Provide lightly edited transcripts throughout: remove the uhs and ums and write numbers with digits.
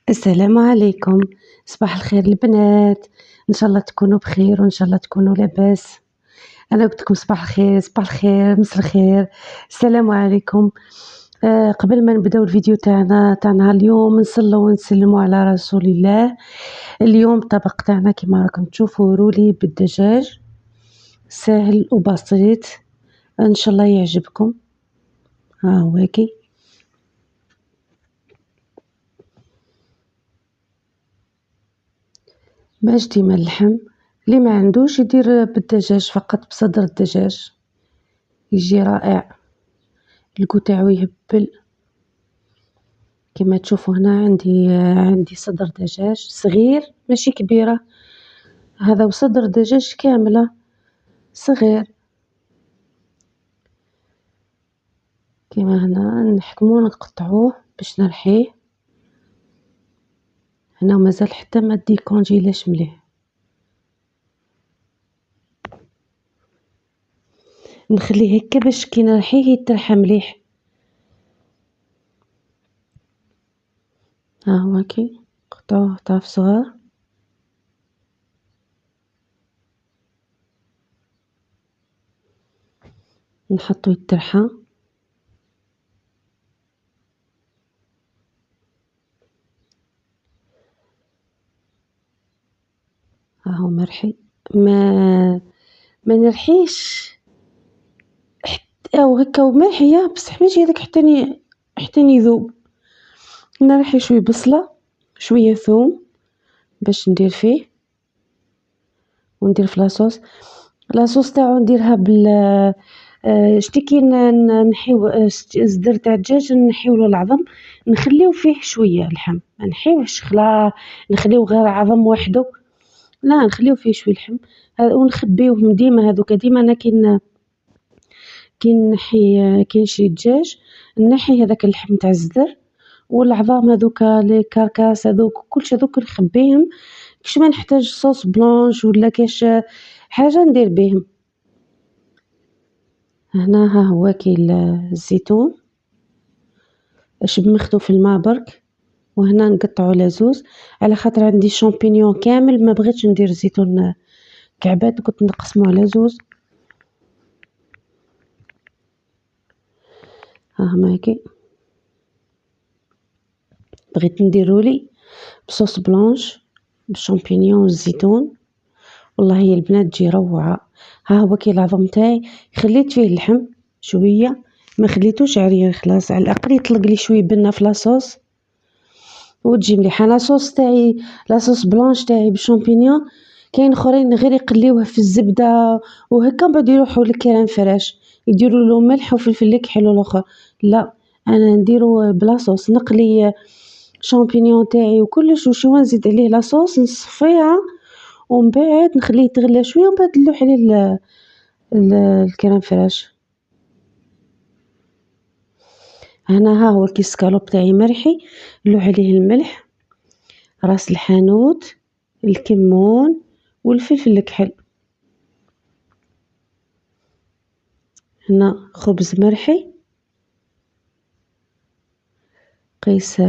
السلام عليكم، صباح الخير البنات، إن شاء الله تكونوا بخير وإن شاء الله تكونوا لاباس. أنا قُلت لكم صباح الخير، صباح الخير، مسا الخير، السلام عليكم. قبل ما نبداو الفيديو تاعنا اليوم نصلّوا ونسلموا على رسول الله. اليوم الطبق تاعنا كيما راكم تشوفوا رولي بالدجاج، ساهل وبسيط، إن شاء الله يعجبكم. ها هواكِ. باش ديما اللحم، اللي ما عندوش يدير بالدجاج فقط بصدر الدجاج، يجي رائع، القو تاعو يهبل. كيما تشوفوا هنا عندي صدر دجاج صغير ماشي كبيرة، هذا وصدر دجاج كاملة صغير. كيما هنا نحكموه نقطعوه باش نرحيه، هنا ومازال حتى ما ديكونجيلاش مليح. نخليه هكا باش كي نرحيه يترحى مليح. ها هو كي نقطعوه طرف صغار. نحطو يترحى. ها هو مرحي، ما نرحيش أو هكا وماحية بصح ماشي هذاك حتى يذوب. نرحي شوية بصلة، شوية ثوم باش ندير فيه وندير في لاصوص تاعو نديرها شتي كي نحيو صدر تاع الدجاج نحيولو العظم، نخليو فيه شوية لحم، ما نحيوهش خلا نخليو غير عظم وحده، لا نخليو فيه شوية لحم ونخبيوهم ديما. هاذوك ديما أنا كي نشري الدجاج نحي هذاك اللحم تاع الصدر والعظام هاذوك لي كاركاس هاذوك كلشي هاذوك نخبيهم، كيش ما نحتاج صوص بلانش ولا كاش حاجة ندير بيهم. هنا ها هو كي الزيتون شمخته في الماء برك، وهنا نقطعه على زوز على خاطر عندي شامبينيون كامل ما بغيتش ندير زيتون كعبات، قلت نقسمه على زوز. ها هما هاكي بغيت نديرولي بصوص بلانش بالشامبينيون والزيتون، والله هي البنات تجي روعة. ها هو كي العظم تاعي خليت فيه اللحم شوية، ما خليتوش عريان خلاص، على الأقل يطلق لي شوية بنة في لاصوص وتجي مليحة. لاصوص تاعي لاصوص بلانش تاعي بالشامبينيون، كاين اخرين غير يقليوه في الزبدة وهكا بعد يروحوا للكريم فريش يديروا له ملح وفلفل حلو الاخر. لا انا نديرو بلاصوص، نقلي شامبينيون تاعي وكلش وشويه نزيد عليه لاصوص نصفيها ومن بعد نخليه يتغلى شويه ومن بعد نلوح عليه الكريم فريش. هنا ها هو كي السكالوب تاعي مرحي، نلوح عليه الملح، راس الحانوت، الكمون والفلفل الكحل. هنا خبز مرحي قيس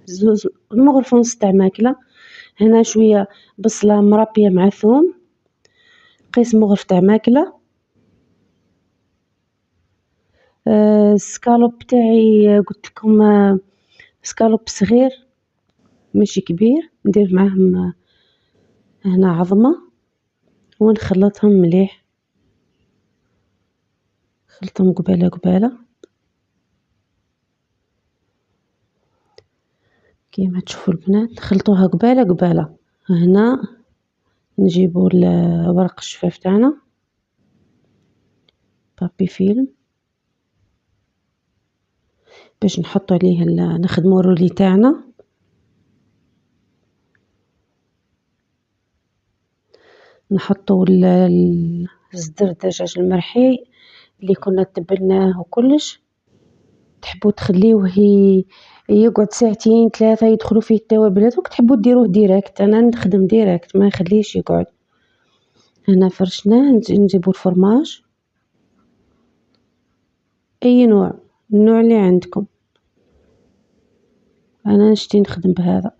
زوز مغرفة ونص تاع ماكلة. هنا شوية بصلة مربية مع ثوم، قيس مغرف تاع ماكلة. السكالوب تاعي قلت لكم سكالوب صغير ماشي كبير، ندير معاهم هنا عظمة ونخلطهم مليح، خلطهم قبالة كيما تشوفوا البنات نخلطوها قبالة. هنا نجيبو ورق الشفاف تاعنا بابي فيلم باش نحطو عليه نخدمو الرولي تاعنا. نحطو صدر الدجاج المرحي اللي كنا تبلناه وكلش، تحبو تخليوه يقعد ساعتين 3 يدخلوا فيه التوابل هذوك، تحبو ديروه ديريكت، انا نخدم ديريكت ما نخليهش يقعد. هنا فرشناه، نجيبو الفرماج اي نوع، النوع اللي عندكم. انا نشتي نخدم بهذا.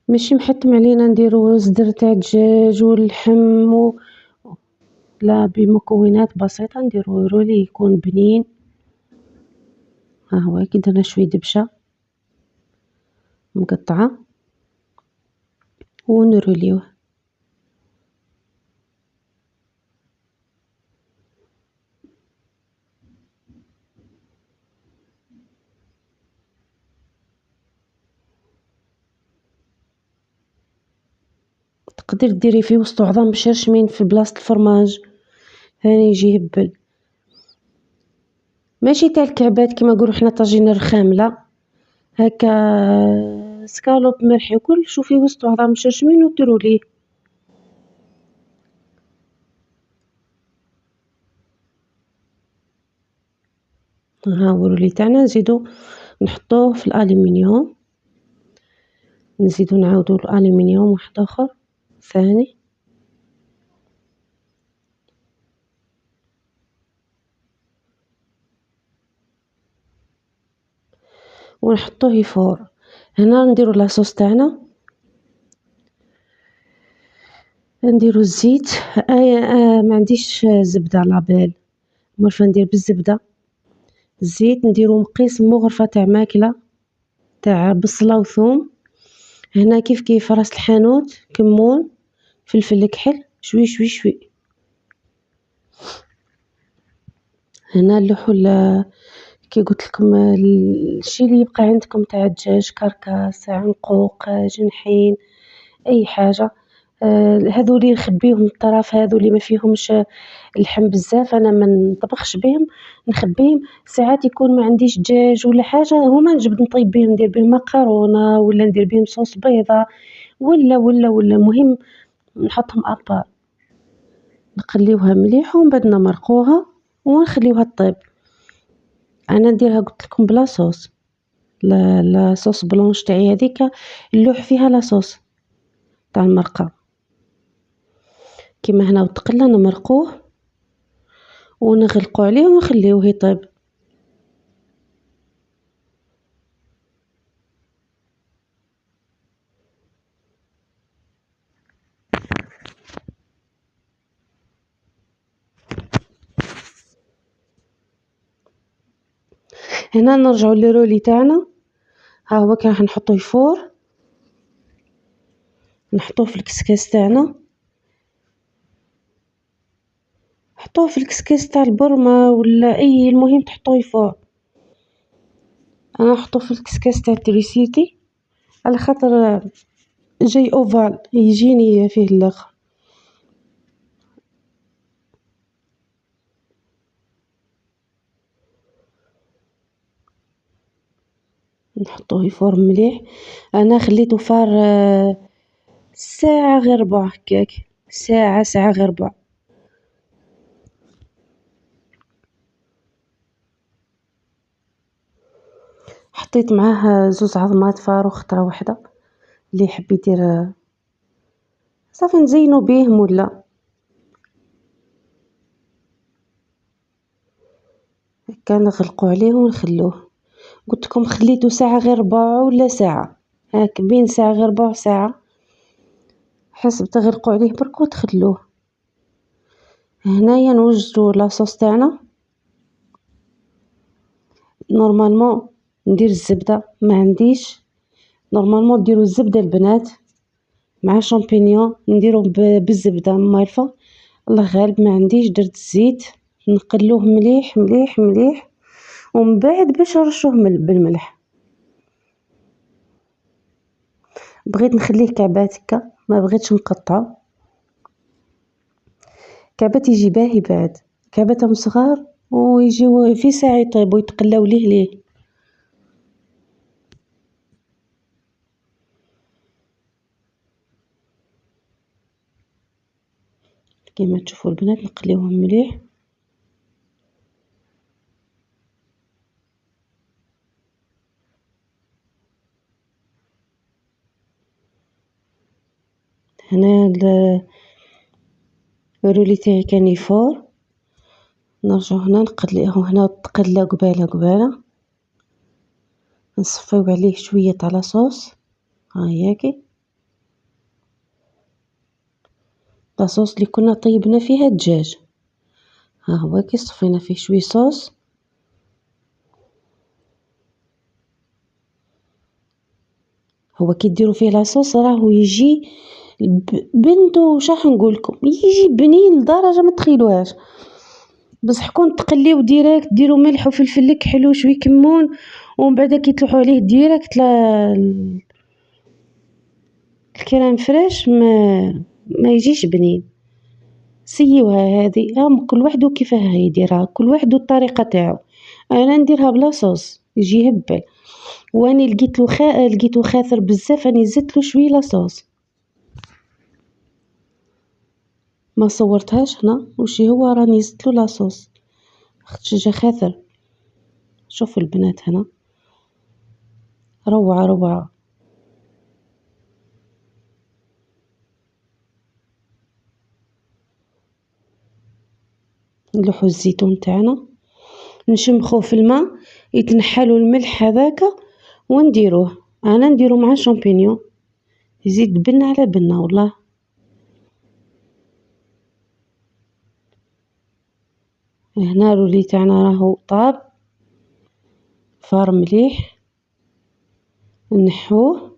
ماشي محتم علينا نديرو صدر تاع الدجاج واللحم لا، بمكونات بسيطة نديرو رولي يكون بنين. ها هو كي درنا شوية دبشة مقطعة ونروليوه. تقدري ديري فيه وسطو عظام مشرشمين في بلاصة الفرماج، هاني يجي يهبل. ماشي تاع الكعبات كيما نقولو حنا طاجين الرخام، لا، هكا سكالوب ملح وكل، شوفي وسطو عظام مشرشمين وديروليه. ها هو الرولي تاعنا نزيدو نحطوه في الألمنيوم، نزيدو نعاودو الألمنيوم واحد آخر ثاني، ونحطوه يفور. هنا نديرو لاصوص تاعنا، نديرو الزيت. ما عنديش زبدة لابيل، مرفا ندير بالزبدة. الزيت نديرو مقيس مغرفة تاع ماكلة تاع بصلة وثوم. هنا كيف كيف راس الحانوت، كمون، فلفل كحل، شوي شوي شوي. هنا اللحول كي قلت لكم الشي اللي يبقى عندكم تاع الدجاج، كركاس، عنقوق، جنحين، اي حاجه. هذولي نخبيهم الطرف، هذولي ما فيهمش اللحم بزاف، انا ما نطبخش بهم، نخبيهم. ساعات يكون ما عنديش دجاج ولا حاجه، هما نجبد نطيب بهم، ندير بهم مكرونه ولا ندير بهم صوص بيضه ولا المهم نحطهم ابار، نقليوها مليح ومن بعد نمرقوها ونخليوها طيب. انا نديرها قلت لكم بلا صوص، لا صوص بلونش تاعي هذيك اللوح فيها لا صوص تاع المرقه. كيما هنا وتقلى نمرقوه ونغلقو عليه ونخليوه يطيب. هنا نرجعو للرولي تاعنا، ها هو كي راح نحطوه يفور، نحطوه في الكسكاس تاعنا، حطوه في الكسكاس تاع البرمة ولا اي، المهم تحطوه يفور. انا نحطوه في الكسكاس تاع التريسيتي على خاطر جاي اوفال يجيني فيه الاخر. نحطوه يفور مليح. انا خليته فار ساعة غير ربع هكاك، ساعة غير ربع. حطيت معاه زوز عظمات فار وخطرة واحدة، اللي يحب يدير صافي نزينو بيهم ولا. هكا نغلقو عليه ونخلوه. قلتلكم خليته ساعة غير ربع ولا ساعة، هاك بين ساعة غير ربع وساعة حسب، تغلقو عليه برك وتخلوه. هنايا نوجدو لاصوص تاعنا. نورمالمون ندير الزبدة، ما عنديش. نورمالمون ديرو الزبدة البنات مع شامبينيون، نديرو بالزبدة مالفة. الله غالب ما عنديش، درت الزيت نقلوه مليح مليح مليح، ومن بعد باش نرشوه بالملح. بغيت نخليه كعبات هكا، ما بغيتش نقطعو. كعبات يجي باهي بعد، كعباتهم صغار ويجيو في ساعة يطيبو يتقلاو ليه. كيما تشوفوا البنات نقليوهم مليح. هنا الرولي تاعي كان يفور، نرجعو هنا نقليه هنا تقلى قبالة، نصفيو عليه شوية تاع لاصوص، هاهياكي لاصوص اللي كنا طيبنا فيها الدجاج، ها هو كي صفينا فيه شوية صوص. هو كي ديرو فيه لاصوص راهو يجي بنتو واش راح نقولكم، يجي بنين لدرجة ما تخيلوهاش، بصح كون تقليو ديريكت ديرو ملح وفلفل حلو شوية كمون، ومن بعد كي تلوحو عليه ديريكت الكريم فريش ما يجيش بنين. سيوها هذه، كل واحد وكيفاه يديرها، كل واحد والطريقة تاعو. انا نديرها بلا صوص يجي يهبل، واني لقيتو خاثر بزاف راني زدتلو شويه لاصوص، ما صورتهاش هنا وش هو راني زدتلو لاصوص خاطش جا خاثر. شوفوا البنات هنا روعة. نلوحو الزيتون تاعنا، نشمخوه في الماء يتنحلو الملح هذاك ونديروه. انا نديرو مع شامبينيون يزيد بنة على بنة والله. هنا الرولي تاعنا راهو طاب فار مليح، نحوه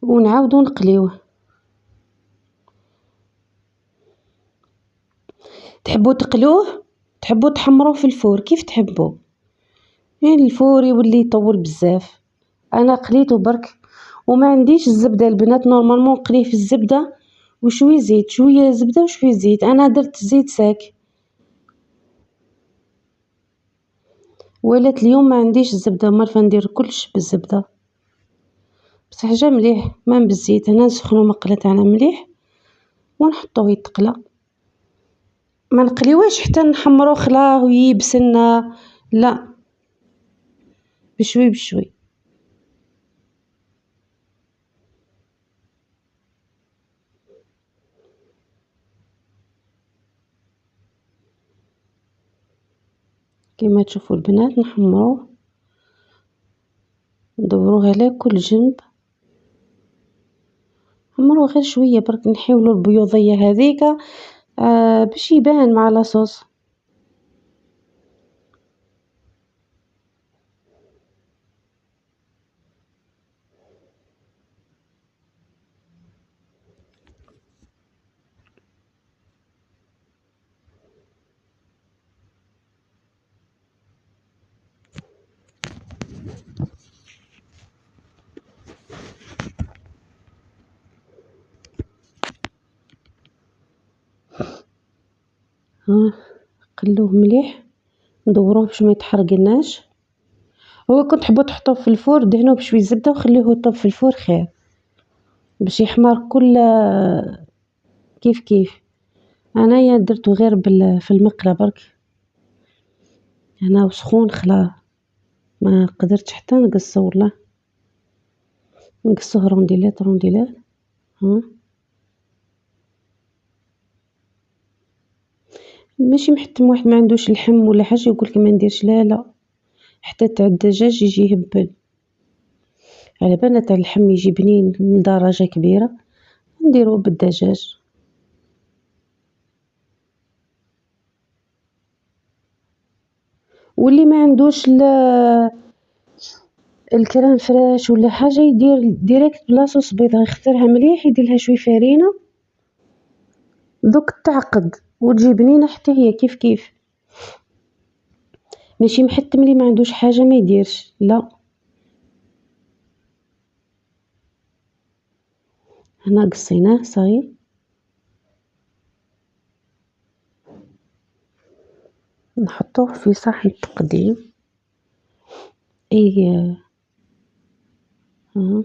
ونعاودو نقليوه. تحبوا تقلوه، تحبوا تحمروه في الفور كيف تحبوا، يعني الفور يولي يطول بزاف. انا قليته برك وما عنديش الزبده البنات، نورمالمون نقليه في الزبده وشويه زيت، شويه زبده وشويه زيت، انا درت زيت ساك. ولات اليوم ما عنديش الزبده، مرة فندير كلش بالزبده، بصح جا مليح ما بالزيت. هنا نسخنو مقله تاعنا مليح ونحطوه يتقلى، ما نقليوهش حتى نحمروه خلاه ويبس لنا، لا بشوي. كيما تشوفوا البنات نحمروه ندوروه على كل جنب، حمروه غير شويه برك نحيولو البيوضيه هذيك باش يبان مع لاصوص. قلوه مليح ندوروه باش ما يتحرقناش. هو كنت تحبوا تحطوه في الفور دهنوه بشويه زبده وخليوه يطيب في الفور خير باش يحمر كل كيف. انايا درتو غير في المقله برك هنا وسخون خلاه، ما قدرتش حتى نقصه والله، نقصه رونديلات. ها ماشي محتم واحد ما عندوش اللحم ولا حاجه يقولك ما نديرش، لا حتى تاع الدجاج يجي يهبل، على بالنا تاع اللحم يجي بنين لدرجه كبيره نديروه بالدجاج. واللي ما عندوش الكريم فريش ولا حاجه يدير ديريكت بلاصوص بيضه، يخترها مليح يديرلها شويه فرينه دوك تعقد وتجي بنينه حتى هي كيف. ماشي محتم اللي ما عندوش حاجه ما يديرش، لا. هنا قصيناه صاي، نحطوه في صحن تقديم. اي ها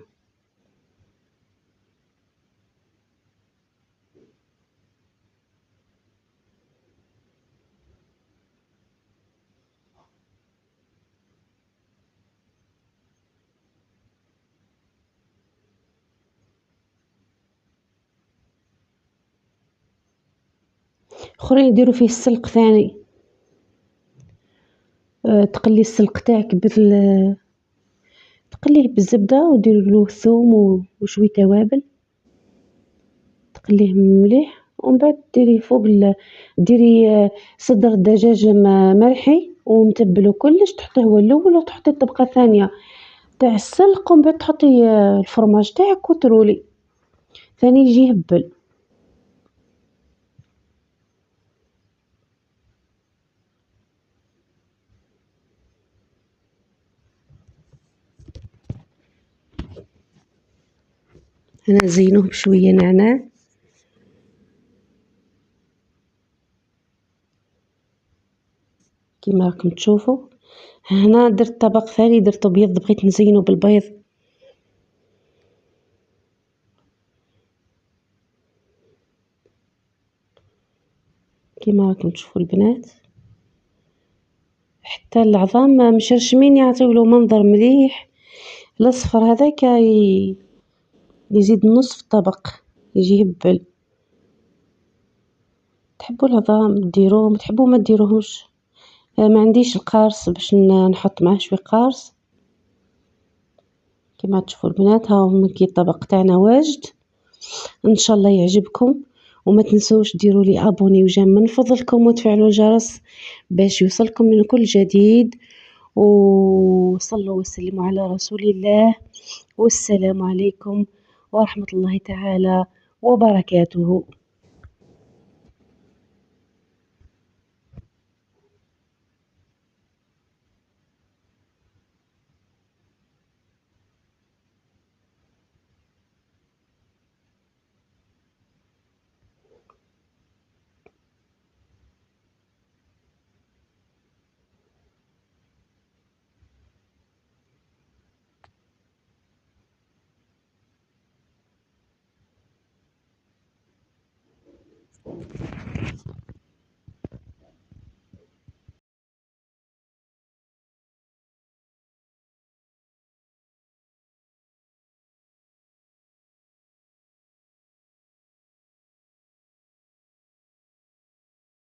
اخرين يديروا فيه السلق ثاني. تقلي السلق تاعك تقليه بالزبدة وديري له ثوم وشوية توابل، تقليه مليح ومن بعد ديريه فوق ديري صدر دجاج مرحي ومتبل وكلش، تحطيه هو الأول وتحطي الطبقة الثانية تاع السلق، ومن بعد تحطي الفرماج تاعك وترولي، ثاني يجي يهبل. أنا نزينوه بشوية نعناع. كيما راكم تشوفوا هنا درت طبق ثاني درته بيض، بغيت نزينه بالبيض. كيما راكم تشوفوا البنات، حتى العظام مشرشمين يعطيو له منظر مليح. الاصفر هذاك يزيد النص في الطبق يجي يهبل. تحبوا العظام ديروه، ما تحبوا ما ديروهمش. ما عنديش القارص باش نحط معاه شويه قارص. كما تشوفوا البنات ها هو كي الطبق تاعنا واجد، ان شاء الله يعجبكم. وما تنسوش ديروا لي ابوني وجيم من فضلكم وتفعلوا الجرس باش يوصلكم من كل جديد. وصلوا وسلموا على رسول الله، والسلام عليكم ورحمة الله تعالى وبركاته.